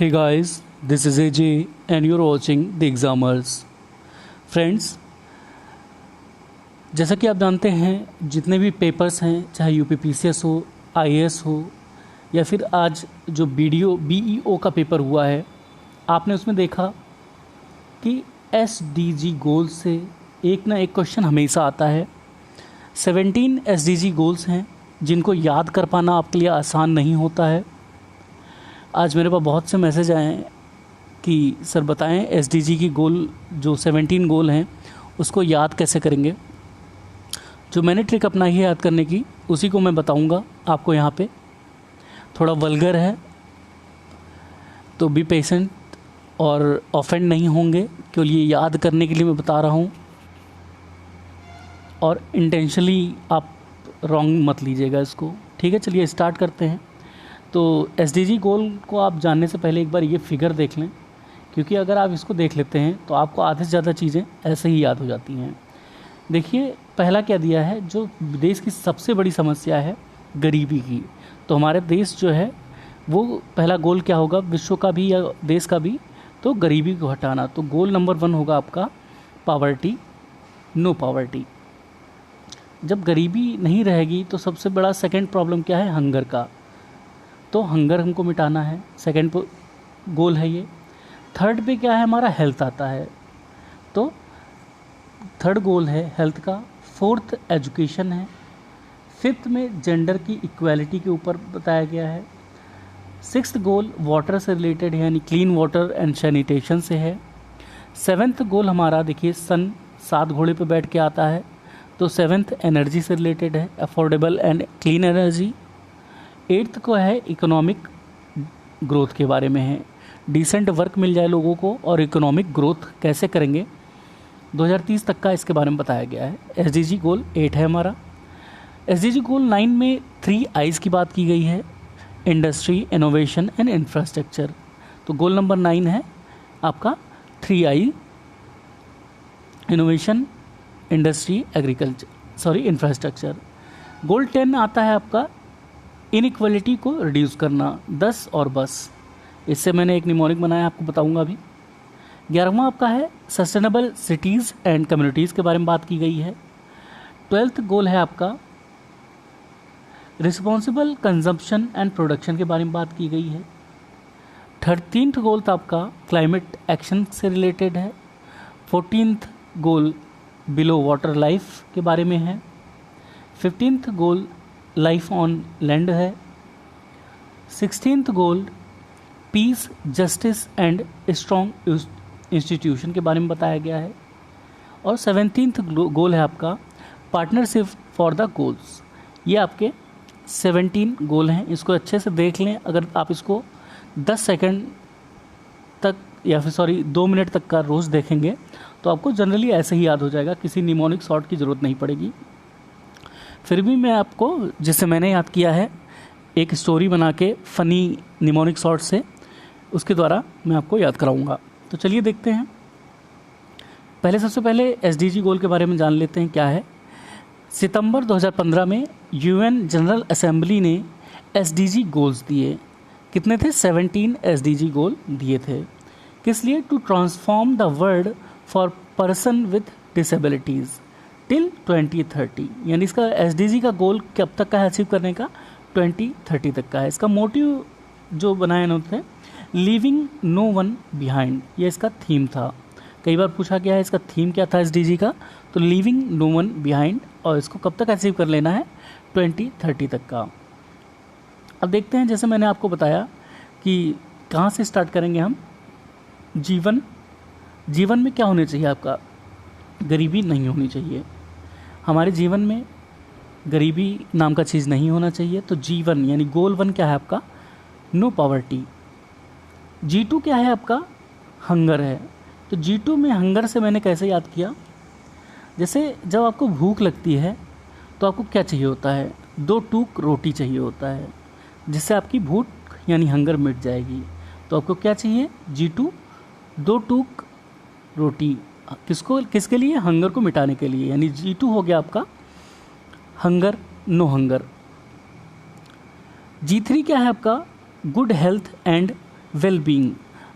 Hey guys, this is AJ and you're watching The Examiners. Friends, जैसा कि आप जानते हैं जितने भी पेपर्स हैं, चाहे यूपीपीसीएस हो, आईएएस हो या फिर आज जो बीईओ का पेपर हुआ है, आपने उसमें देखा कि एसडीजी गोल्स से एक ना एक क्वेश्चन हमेशा आता है। 17 एसडीजी गोल्स हैं जिनको याद कर पाना आपके लिए आसान नहीं होता है। आज मेरे पास बहुत से मैसेज आए हैं कि सर बताएं एसडीजी की गोल जो 17 गोल हैं उसको याद कैसे करेंगे। जो मैंने ट्रिक अपनाई है याद करने की उसी को मैं बताऊंगा आपको। यहाँ पे थोड़ा वल्गर है तो बी पेशेंट और ऑफेंड नहीं होंगे, केवल ये याद करने के लिए मैं बता रहा हूँ और इंटेंशनली आप रॉन्ग मत लीजिएगा इसको। ठीक है, चलिए स्टार्ट करते हैं। तो एसडीजी गोल को आप जानने से पहले एक बार ये फिगर देख लें, क्योंकि अगर आप इसको देख लेते हैं तो आपको आधे से ज़्यादा चीज़ें ऐसे ही याद हो जाती हैं। देखिए पहला क्या दिया है, जो देश की सबसे बड़ी समस्या है गरीबी की। तो हमारे देश जो है वो पहला गोल क्या होगा, विश्व का भी या देश का भी, तो गरीबी को हटाना। तो गोल नंबर 1 होगा आपका पावर्टी, नो पावर्टी। जब गरीबी नहीं रहेगी तो सबसे बड़ा सेकंड प्रॉब्लम क्या है, हंगर का। तो हंगर हमको मिटाना है, सेकंड गोल है ये। थर्ड पे क्या है हमारा, हेल्थ आता है, तो थर्ड गोल है हेल्थ का। फोर्थ एजुकेशन है। फिफ्थ में जेंडर की इक्वालिटी के ऊपर बताया गया है। सिक्स्थ गोल वाटर से रिलेटेड है, यानी क्लीन वाटर एंड सैनिटेशन से है। सेवेंथ गोल हमारा देखिए सन 7 घोड़े पे बैठ के आता है, तो सेवेंथ एनर्जी से रिलेटेड है, affordable and clean energy. Eighth को है इकोनॉमिक ग्रोथ के बारे में है, डिसेंट वर्क मिल जाए लोगों को और इकोनॉमिक ग्रोथ कैसे करेंगे 2030 तक का इसके बारे में बताया गया है। एसडीजी गोल 8 है हमारा। एसडीजी गोल 9 में 3 आईज की बात की गई है, इंडस्ट्री, इनोवेशन एंड इंफ्रास्ट्रक्चर। तो गोल नंबर 9 है आपका 3 आई, इनोवेशन, इंडस्ट्री, इंफ्रास्ट्रक्चर। गोल 10 आता है आपका इनइक्वालिटी को रिड्यूस करना, 10 और बस। इससे मैंने एक निमोनिक बनाया, आपको बताऊंगा अभी। 11वां आपका है सस्टेनेबल सिटीज़ एंड कम्युनिटीज़ के बारे में बात की गई है। 12th गोल है आपका रिस्पॉन्सिबल कंजम्पशन एंड प्रोडक्शन के बारे में बात की गई है। 13th गोल था आपका क्लाइमेट एक्शन से रिलेटेड है। 14th गोल बिलो वाटर लाइफ के बारे में है। 15th goal life on land है। 16th goal peace, justice and strong institution के बारे में बताया गया है। और 17th गोल है आपका पार्टनरशिप फॉर द गोल्स। ये आपके 17 गोल हैं, इसको अच्छे से देख लें। अगर आप इसको 10 सेकंड तक या फिर 2 मिनट तक का रोज़ देखेंगे तो आपको जनरली ऐसे ही याद हो जाएगा, किसी निमोनिक शॉर्ट की ज़रूरत नहीं पड़ेगी। फिर भी मैं आपको, जिससे मैंने याद किया है, एक स्टोरी बना के फ़नी निमोनिक शॉर्ट से, उसके द्वारा मैं आपको याद कराऊंगा। तो चलिए देखते हैं। सबसे पहले एसडीजी गोल के बारे में जान लेते हैं क्या है। सितंबर 2015 में यूएन जनरल असेंबली ने एसडीजी गोल्स दिए। कितने थे, 17 एसडीजी गोल दिए थे। किस लिए, to transform the world for person with disabilities till 2030। यानी इसका एसडीजी का गोल कब तक का है अचीव करने का, 2030 तक का है। इसका मोटिव जो बनाया इन्होंने, लीविंग नो वन बिहाइंड, ये इसका थीम था। कई बार पूछा गया है इसका थीम क्या था एसडीजी का, तो लीविंग नो वन बिहाइंड, और इसको कब तक अचीव कर लेना है, 2030 तक का। अब देखते हैं, जैसे मैंने आपको बताया कि कहाँ से स्टार्ट करेंगे हम। जीवन में क्या होने चाहिए आपका, गरीबी नहीं होनी चाहिए। हमारे जीवन में गरीबी नाम का चीज़ नहीं होना चाहिए। तो जीवन यानी गोल 1 क्या है आपका, नो पावर्टी। G2 क्या है आपका, हंगर है। तो G2 में हंगर से मैंने कैसे याद किया, जैसे जब आपको भूख लगती है तो आपको क्या चाहिए होता है, 2 टूक रोटी चाहिए होता है, जिससे आपकी भूख यानी हंगर मिट जाएगी। तो आपको क्या चाहिए, G2, 2 टूक रोटी। किसके लिए, हंगर को मिटाने के लिए। यानी G2 हो गया आपका हंगर, नो हंगर। G3 क्या है आपका, गुड हेल्थ एंड वेलबींग।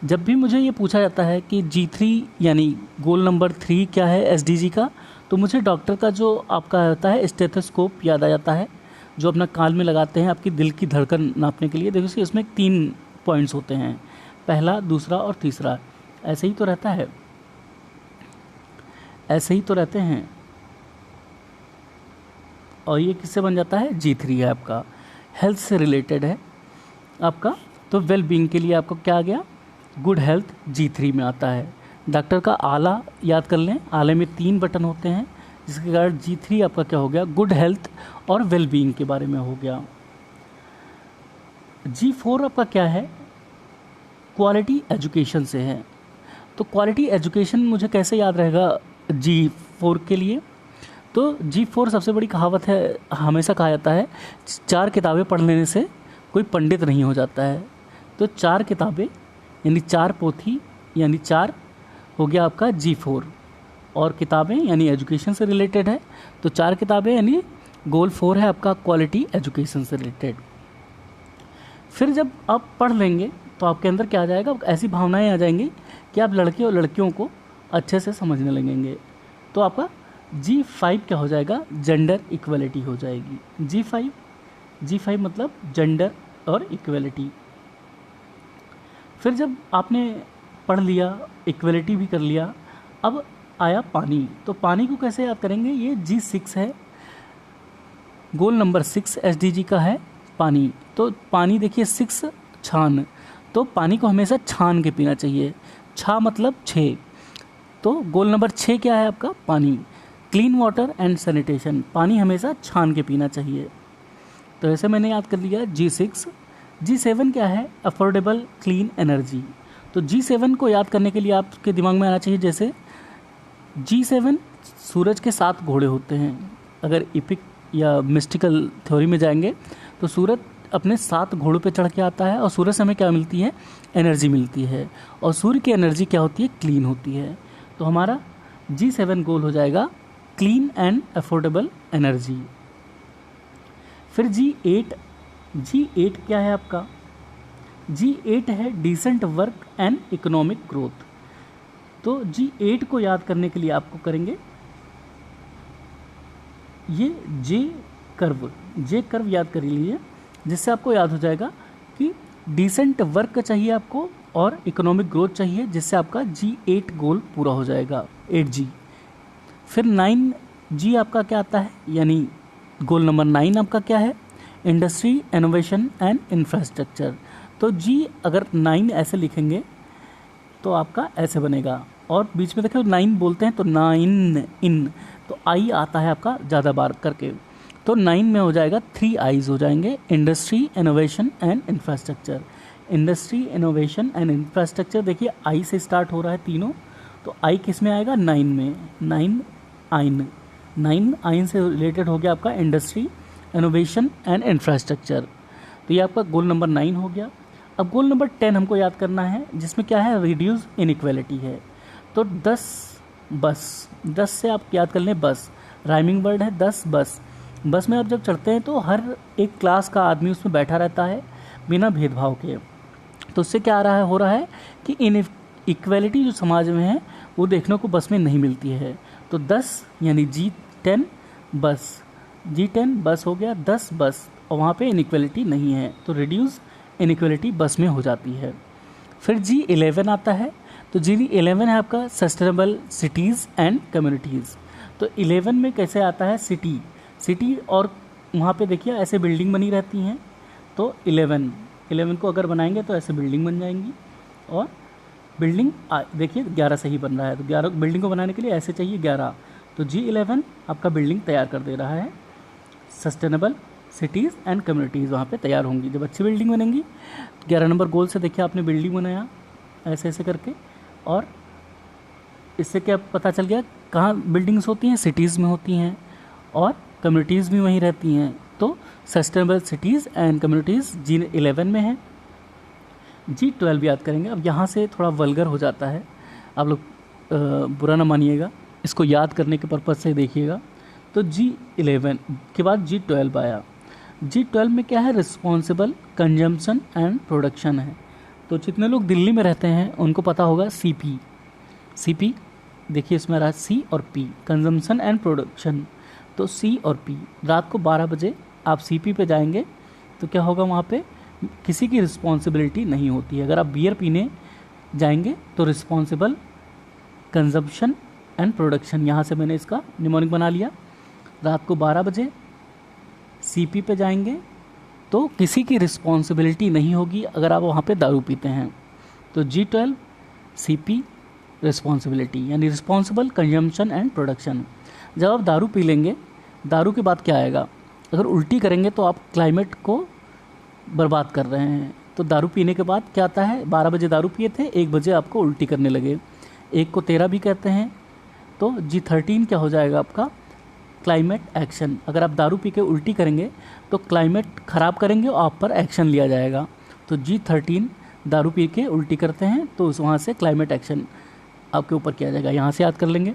जब भी मुझे ये पूछा जाता है कि G3 यानी गोल नंबर 3 क्या है एसडीजी का, तो मुझे डॉक्टर का जो आपका होता है स्टेथोस्कोप याद आ जाता है, जो अपना कान में लगाते हैं आपकी दिल की धड़कन नापने के लिए। देखो इसमें 3 पॉइंट्स होते हैं, पहला, दूसरा और तीसरा। ऐसे ही तो रहता है, ऐसे ही तो रहते हैं। और ये किससे बन जाता है? G3 है आपका, हेल्थ से रिलेटेड है आपका। तो वेल बीइंग के लिए आपको क्या आ गया? गुड हेल्थ G3 में आता है। डॉक्टर का आला याद कर लें, आले में 3 बटन होते हैं, जिसके कारण G3 आपका क्या हो गया? गुड हेल्थ और वेल बीइंग के बारे में हो गया। G4 आपका क्या है? क्वालिटी एजुकेशन से है। तो क्वालिटी एजुकेशन मुझे कैसे याद रहेगा G4 के लिए? तो G4 सबसे बड़ी कहावत है, हमेशा कहा जाता है 4 किताबें पढ़ लेने से कोई पंडित नहीं हो जाता है। तो 4 किताबें यानी 4 पोथी यानी 4 हो गया आपका G4, और किताबें यानी एजुकेशन से रिलेटेड है, तो 4 किताबें यानी गोल 4 है आपका क्वालिटी एजुकेशन से रिलेटेड। फिर जब आप पढ़ लेंगे तो आपके अंदर क्या आ जाएगा? ऐसी भावनाएं आ जाएंगी कि आप लड़के और लड़कियों को अच्छे से समझने लगेंगे। तो आपका G5 क्या हो जाएगा? जेंडर इक्वलिटी हो जाएगी। G5 मतलब जेंडर और इक्वलिटी। फिर जब आपने पढ़ लिया, इक्वलिटी भी कर लिया, अब आया पानी। तो पानी को कैसे याद करेंगे? ये G6 है, गोल नंबर 6 एसडीजी का है पानी। तो पानी देखिए 6 छान, तो पानी को हमेशा छान के पीना चाहिए। छा मतलब 6, तो गोल नंबर 6 क्या है आपका? पानी। क्लीन वाटर एंड सैनिटेशन, पानी हमेशा छान के पीना चाहिए। तो ऐसे मैंने याद कर लिया G6। G7 क्या है? Affordable clean energy. तो G7 को याद करने के लिए आपके दिमाग में आना चाहिए, जैसे G7 सूरज के 7 घोड़े होते हैं। अगर इपिक या मिस्टिकल थ्योरी में जाएंगे तो सूरज अपने 7 घोड़ों पे चढ़ के आता है, और सूरज से हमें क्या मिलती है? एनर्जी मिलती है, और सूर्य की एनर्जी क्या होती है? क्लीन होती है। तो हमारा G7 गोल हो जाएगा क्लीन एंड अफोर्डेबल एनर्जी। फिर G8 क्या है आपका? G8 है decent work and economic growth. तो G8 को याद करने के लिए आपको करेंगे ये J कर्व याद कर लीजिए, जिससे आपको याद हो जाएगा कि डिसेंट वर्क चाहिए आपको और इकोनॉमिक ग्रोथ चाहिए, जिससे आपका G8 गोल पूरा हो जाएगा, 8G। फिर 9G आपका क्या आता है? यानी गोल नंबर 9 आपका क्या है? Industry, innovation and infrastructure. तो G अगर 9 ऐसे लिखेंगे तो आपका ऐसे बनेगा, और बीच में देखो 9 बोलते हैं तो 9 इन, तो आई आता है आपका ज़्यादा बार करके। तो 9 में हो जाएगा 3 आईज हो जाएंगे, industry, innovation and infrastructure. Industry, innovation and infrastructure देखिए आई से स्टार्ट हो रहा है तीनों, तो आई किस में आएगा? 9 में। 9 आइन से रिलेटेड हो गया आपका इंडस्ट्री, इनोवेशन एंड इंफ्रास्ट्रक्चर। तो ये आपका गोल नंबर 9 हो गया। अब गोल नंबर 10 हमको याद करना है, जिसमें क्या है? रिड्यूस इनइक्वालिटी है। तो 10 से आप याद कर लें बस, राइमिंग वर्ड है 10 बस में आप जब चढ़ते हैं तो हर एक क्लास का आदमी उसमें बैठा रहता है बिना भेदभाव के। तो उससे क्या हो रहा है कि इक्वलिटी जो समाज में है वो देखने को बस में नहीं मिलती है। तो 10 यानी G10 बस हो गया, 10 बस, और वहाँ पे इनइक्वलिटी नहीं है, तो रिड्यूस इनइक्वलिटी बस में हो जाती है। फिर G11 आता है। तो G11 है आपका सस्टेनेबल सिटीज़ एंड कम्युनिटीज़। तो 11 में कैसे आता है? सिटी, और वहाँ पे देखिए ऐसे बिल्डिंग बनी रहती हैं। तो 11 को अगर बनाएंगे तो ऐसे बिल्डिंग बन जाएंगी, और बिल्डिंग देखिए 11 से ही बन रहा है, तो 11 बिल्डिंग को बनाने के लिए ऐसे चाहिए 11। तो G11 आपका बिल्डिंग तैयार कर दे रहा है। सस्टेनेबल सिटीज़ एंड कम्युनिटीज़ वहाँ पे तैयार होंगी। जब अच्छी बिल्डिंग बनेंगी, 11 नंबर गोल से देखिए आपने बिल्डिंग बनाया ऐसे करके, और इससे क्या पता चल गया? कहाँ बिल्डिंग्स होती हैं? सिटीज़ में होती हैं, और कम्युनिटीज़ भी वहीं रहती हैं। तो sustainable cities and communities G11 में है। G12 याद करेंगे। अब यहाँ से थोड़ा वल्गर हो जाता है, आप लोग बुरा ना मानिएगा, इसको याद करने के पर्पज़ से देखिएगा। तो G11 के बाद G12 आया। G12 में क्या है? रिस्पॉन्सिबल कंजम्पशन एंड प्रोडक्शन है। तो जितने लोग दिल्ली में रहते हैं उनको पता होगा सीपी देखिए इसमें रहा सी और पी, कंजम्पशन एंड प्रोडक्शन। तो सी और पी, रात को 12 बजे आप सीपी पे जाएंगे तो क्या होगा, वहाँ पे किसी की रिस्पॉन्सिबिलिटी नहीं होती है। अगर आप बियर पीने जाएंगे तो रिस्पॉन्सिबल कंजम्पशन एंड प्रोडक्शन, यहाँ से मैंने इसका निमोनिक बना लिया। रात को 12 बजे सीपी पे जाएंगे तो किसी की रिस्पॉन्सिबिलिटी नहीं होगी अगर आप वहाँ पे दारू पीते हैं। तो G12 सीपी रिस्पॉन्सिबिलिटी यानी रिस्पॉन्सिबल कंजम्पशन एंड प्रोडक्शन। जब आप दारू पी लेंगे, दारू के बाद क्या आएगा, अगर उल्टी करेंगे तो आप क्लाइमेट को बर्बाद कर रहे हैं। तो दारू पीने के बाद क्या आता है, 12 बजे दारू पिए थे, 1 बजे आपको उल्टी करने लगे, 1 को 13 भी कहते हैं। तो G13 क्या हो जाएगा आपका, क्लाइमेट एक्शन। अगर आप दारू पी के उल्टी करेंगे तो क्लाइमेट ख़राब करेंगे और आप पर एक्शन लिया जाएगा। तो G13 दारू पी के उल्टी करते हैं तो उस वहाँ से क्लाइमेट एक्शन आपके ऊपर किया जाएगा, यहाँ से याद कर लेंगे।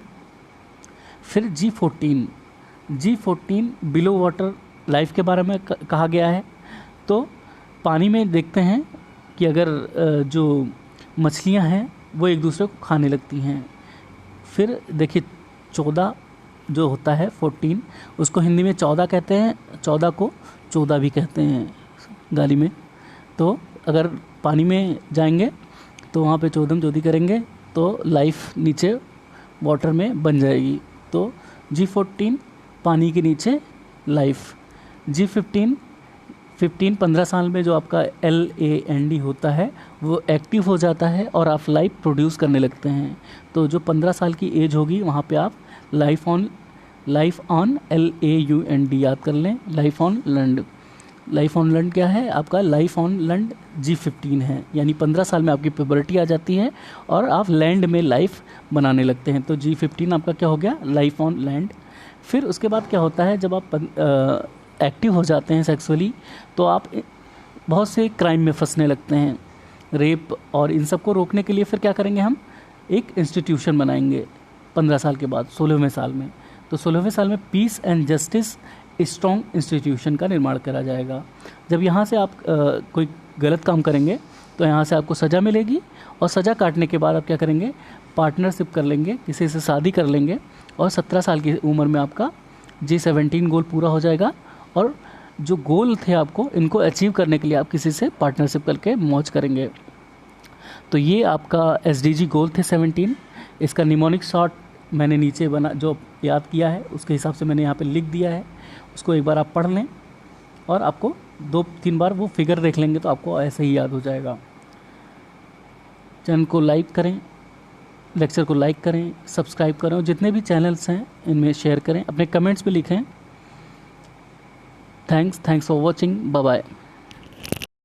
फिर G14 बिलो वाटर लाइफ के बारे में कहा गया है। तो पानी में देखते हैं कि अगर जो मछलियां हैं वो एक दूसरे को खाने लगती हैं। फिर देखिए 14 जो होता है 14, उसको हिंदी में 14 कहते हैं, 14 को 14 भी कहते हैं गाली में। तो अगर पानी में जाएंगे तो वहाँ पे चौदम चौधी करेंगे तो लाइफ नीचे वाटर में बन जाएगी। तो G14 पानी के नीचे लाइफ। G15 15 साल में जो आपका LAND होता है वो एक्टिव हो जाता है और आप लाइफ प्रोड्यूस करने लगते हैं। तो जो 15 साल की एज होगी वहाँ पे आप लाइफ ऑन LAUND याद कर लें, life on land. Life on land क्या है आपका, लाइफ ऑन लैंड G15 है, यानी 15 साल में आपकी प्यूबर्टी आ जाती है और आप लैंड में लाइफ बनाने लगते हैं। तो G15 आपका क्या हो गया, लाइफ ऑन लैंड। फिर उसके बाद क्या होता है, जब आप एक्टिव हो जाते हैं सेक्सुअली तो आप बहुत से क्राइम में फंसने लगते हैं, रेप और इन सब को रोकने के लिए फिर क्या करेंगे, हम एक इंस्टीट्यूशन बनाएंगे 15 साल के बाद 16वें साल में। तो 16वें साल में peace and justice strong institution का निर्माण करा जाएगा। जब यहाँ से आप कोई गलत काम करेंगे तो यहाँ से आपको सज़ा मिलेगी और सज़ा काटने के बाद आप क्या करेंगे, पार्टनरशिप कर लेंगे, किसी से शादी कर लेंगे और 17 साल की उम्र में आपका G17 गोल पूरा हो जाएगा। और जो गोल थे आपको इनको अचीव करने के लिए आप किसी से पार्टनरशिप करके मौज करेंगे। तो ये आपका SDG गोल थे 17। इसका निमोनिक शॉर्ट मैंने नीचे बना जो याद किया है उसके हिसाब से मैंने यहाँ पे लिख दिया है, उसको एक बार आप पढ़ लें और आपको 2-3 बार वो फिगर देख लेंगे तो आपको ऐसे ही याद हो जाएगा। चैनल को लाइक करें, लेक्चर को लाइक करें, सब्सक्राइब करें और जितने भी चैनल्स हैं इनमें शेयर करें, अपने कमेंट्स भी लिखें। Thanks for watching, bye bye.